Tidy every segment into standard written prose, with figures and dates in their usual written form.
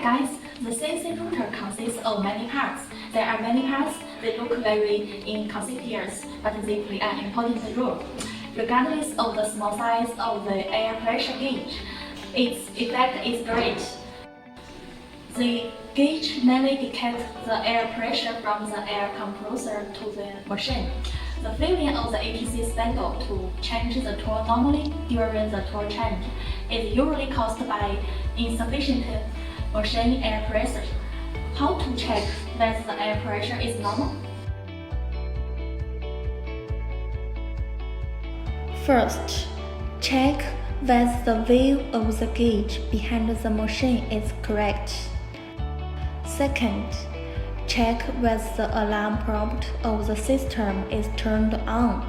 guys, the CNC router consists of many parts. There are many parts that look very inconspicuous, but they play an important role. Regardless of the small size of the air pressure gauge, its effect is great. The gauge navigates the air pressure from the air compressor to the machine. The flipping of the AccTek spindle to change the tool normally during the tool change is usually caused by insufficient machine air pressure. How to check that the air pressure is normal? First, check whether the value of the gauge behind the machine is correct. Second, check whether the alarm prompt of the system is turned on.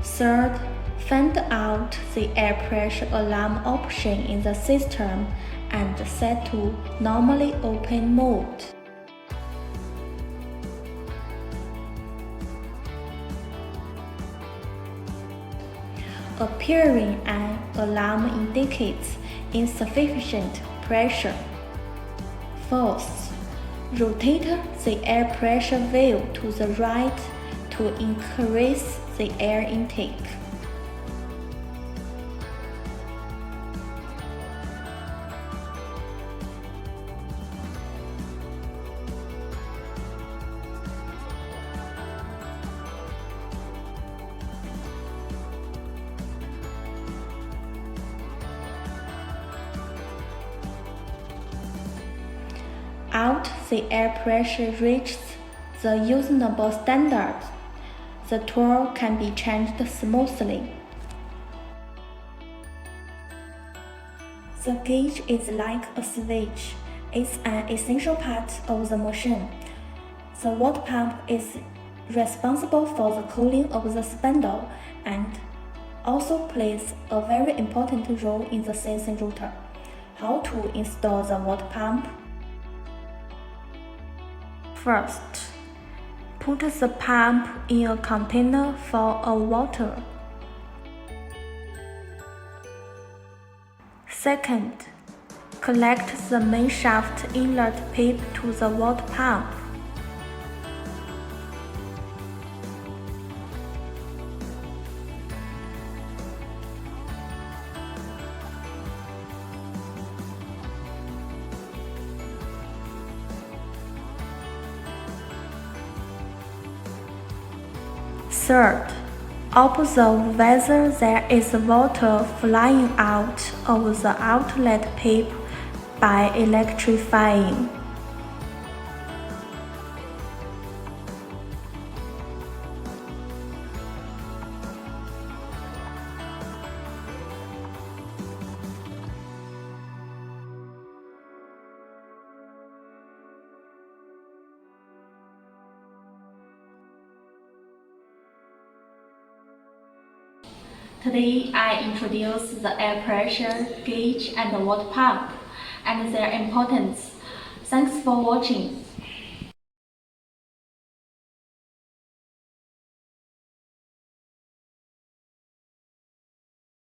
Third, find out the air pressure alarm option in the system and set to normally open mode. Appearing an alarm indicates insufficient pressure. Fourth, rotate the air pressure valve to the right to increase the air intake. Out the air pressure reaches the usable standard, the tool can be changed smoothly. The gauge is like a switch. It's an essential part of the machine. The water pump is responsible for the cooling of the spindle and also plays a very important role in the CNC router. How to install the water pump? First, put the pump in a container full of water. Second, collect the main shaft inlet pipe to the water pump. Third, observe whether there is water flying out of the outlet pipe by electrifying. Today, I introduce the air pressure gauge and the water pump and their importance. Thanks for watching.